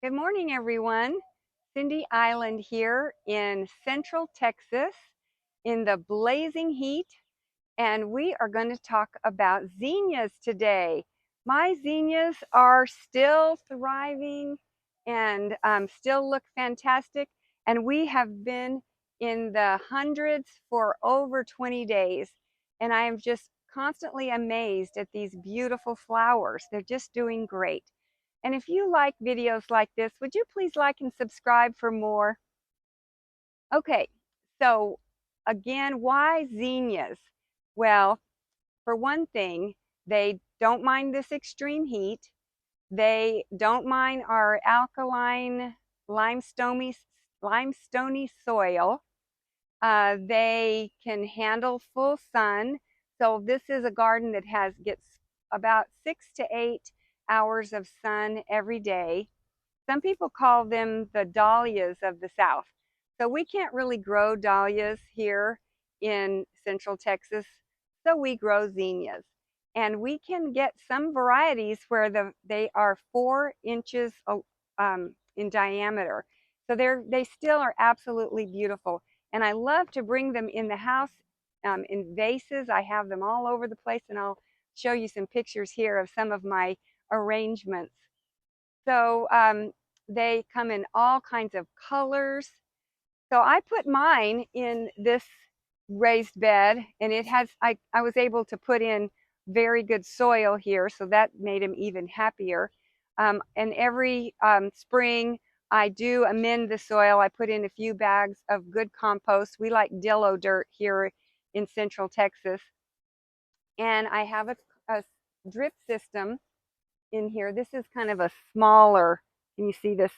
Good morning, everyone. Cindy Island here in Central Texas in the blazing heat, and we are going to talk about zinnias today. My zinnias are still thriving and still look fantastic, and we have been in the hundreds for over 20 days, and I am just constantly amazed at these beautiful flowers. They're just doing great. And if you like videos like this, would you please like and subscribe for more? Okay, so again, why zinnias? Well, for one thing, they don't mind this extreme heat. They don't mind our alkaline, limestony, limestony soil. They can handle full sun. So this is a garden that gets about 6 to 8 hours of sun every day. Some people call them the dahlias of the South. So we can't really grow dahlias here in Central Texas, so we grow zinnias. And we can get some varieties where they are 4 inches in diameter. So they still are absolutely beautiful. And I love to bring them in the house in vases. I have them all over the place, and I'll show you some pictures here of some of my arrangements. So they come in all kinds of colors. So I put mine in this raised bed, and I was able to put in very good soil here, so that made him even happier. And every spring, I do amend the soil. I put in a few bags of good compost. We like dillo dirt here in Central Texas. And I have a drip system in here. This is kind of a smaller, can you see this?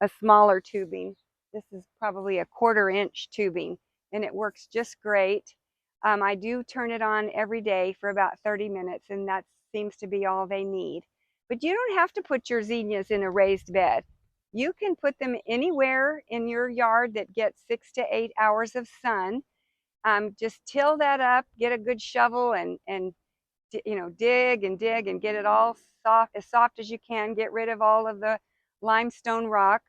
A smaller tubing. This is probably a 1/4 inch tubing, and it works just great. I do turn it on every day for about 30 minutes, and that seems to be all they need. But you don't have to put your zinnias in a raised bed. You can put them anywhere in your yard that gets 6 to 8 hours of sun. Just till that up, get a good shovel and dig and dig and get it all soft as you can. Get rid of all of the limestone rock,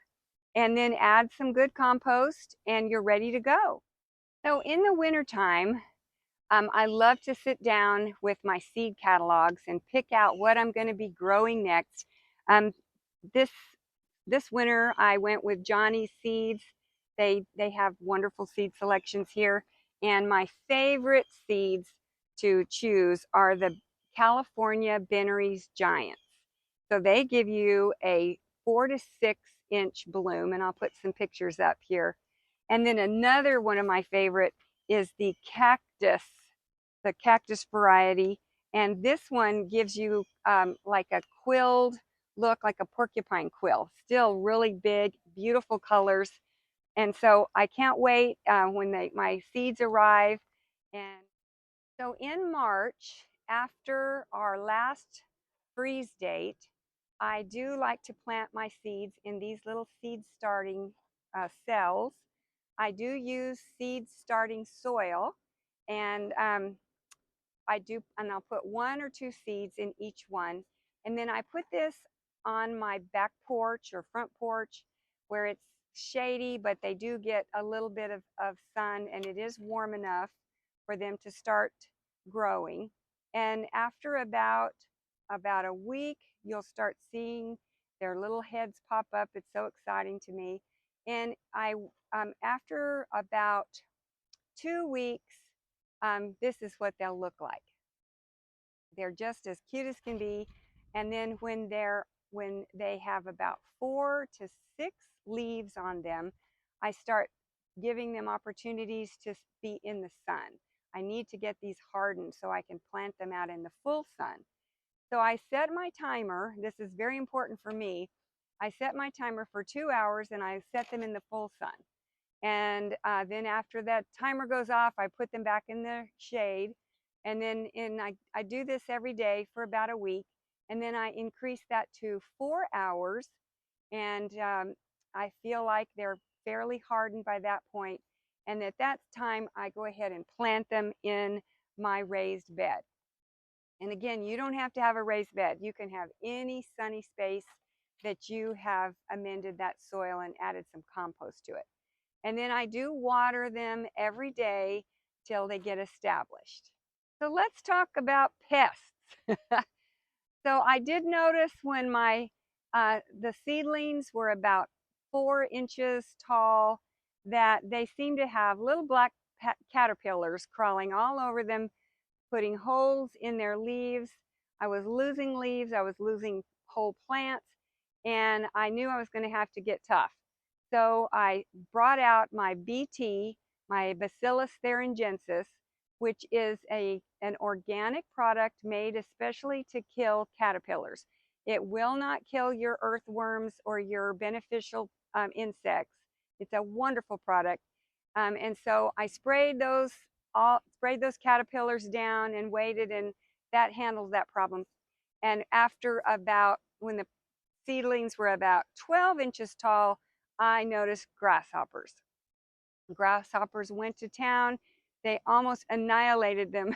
and then add some good compost, and you're ready to go. So in the wintertime, I love to sit down with my seed catalogs and pick out what I'm going to be growing next. Um, this this winter, I went with Johnny's Seeds. They have wonderful seed selections here, and my favorite seeds to choose are the California Bennery's Giants. So they give you a 4 to 6 inch bloom, and I'll put some pictures up here. And then another one of my favorite is the cactus variety. And this one gives you like a quilled look, like a porcupine quill. Still really big, beautiful colors. And so I can't wait when my seeds arrive. And so in March, after our last freeze date, I do like to plant my seeds in these little seed starting cells. I do use seed starting soil, and I'll put 1 or 2 seeds in each one. And then I put this on my back porch or front porch where it's shady, but they do get a little bit of sun, and it is warm enough for them to start growing. And after about a week, you'll start seeing their little heads pop up. It's so exciting to me. And after about 2 weeks, this is what they'll look like. They're just as cute as can be. And then when they have about 4 to 6 leaves on them, I start giving them opportunities to be in the sun. I need to get these hardened so I can plant them out in the full sun. So I set my timer. This is very important for me. I set my timer for 2 hours, and I set them in the full sun. And then after that timer goes off, I put them back in the shade. And then I do this every day for about a week. And then I increase that to 4 hours. And I feel like they're fairly hardened by that point. And at that time, I go ahead and plant them in my raised bed. And again, you don't have to have a raised bed. You can have any sunny space that you have amended that soil and added some compost to it. And then I do water them every day till they get established. So let's talk about pests. So I did notice when the seedlings were about 4 inches tall that they seemed to have little black caterpillars crawling all over them, putting holes in their leaves. I was losing leaves, I was losing whole plants, and I knew I was going to have to get tough. So I brought out my BT, my Bacillus thuringiensis, which is an organic product made especially to kill caterpillars. It will not kill your earthworms or your beneficial insects. It's a wonderful product. And so I sprayed those caterpillars down and waited, and that handles that problem. And after when the seedlings were about 12 inches tall, I noticed grasshoppers. Grasshoppers went to town. They almost annihilated them.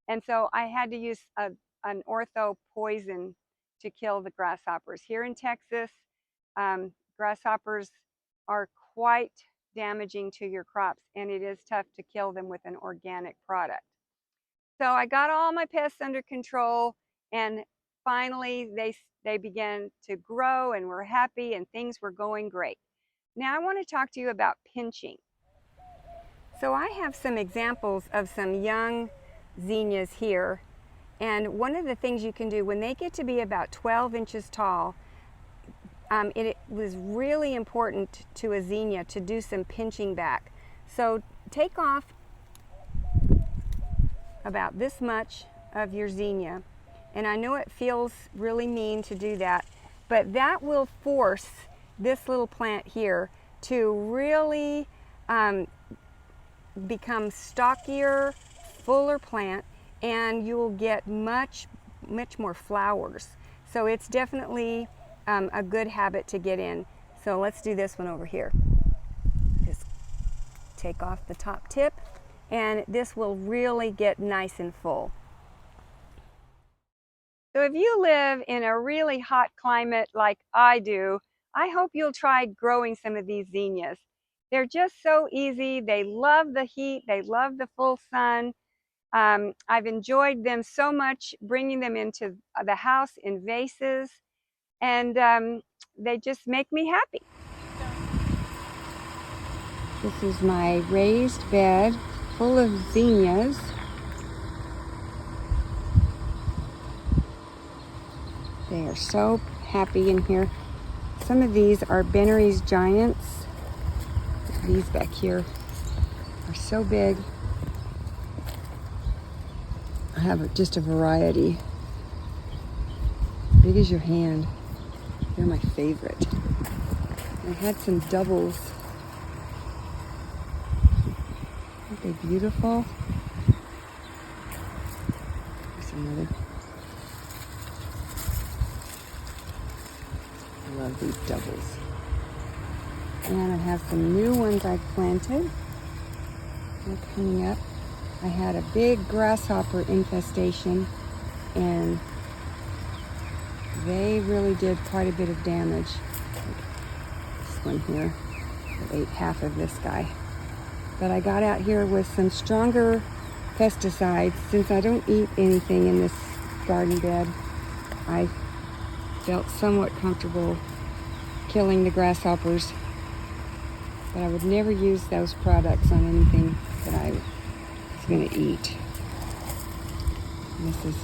And so I had to use an ortho poison to kill the grasshoppers. Here in Texas, grasshoppers are quite damaging to your crops, and it is tough to kill them with an organic product. So I got all my pests under control, and finally they began to grow and were happy and things were going great. Now I want to talk to you about pinching. So I have some examples of some young zinnias here, and one of the things you can do when they get to be about 12 inches tall, it was really important to a zinnia to do some pinching back. So take off about this much of your zinnia, and I know it feels really mean to do that, but that will force this little plant here to really become stockier, fuller plant, and you will get much more flowers. So it's definitely a good habit to get in. So let's do this one over here. Just take off the top tip, and this will really get nice and full. So if you live in a really hot climate like I do, I hope you'll try growing some of these zinnias. They're just so easy. They love the heat. They love the full sun. I've enjoyed them so much, bringing them into the house in vases, and they just make me happy. This is my raised bed full of zinnias. They are so happy in here. Some of these are Bennery's Giants. These back here are so big. I have just a variety. Big as your hand. They're my favorite. I had some doubles. Aren't they beautiful? Here's another. I love these doubles. And I have some new ones I planted. They're coming up. I had a big grasshopper infestation, and they really did quite a bit of damage. This one here, it ate half of this guy. But I got out here with some stronger pesticides. Since I don't eat anything in this garden bed, I felt somewhat comfortable killing the grasshoppers. But I would never use those products on anything that I was going to eat. And this is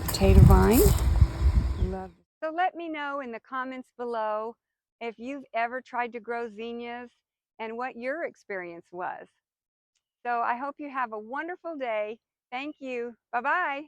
potato vine. I love it. So let me know in the comments below if you've ever tried to grow zinnias and what your experience was. So I hope you have a wonderful day. Thank you. Bye-bye.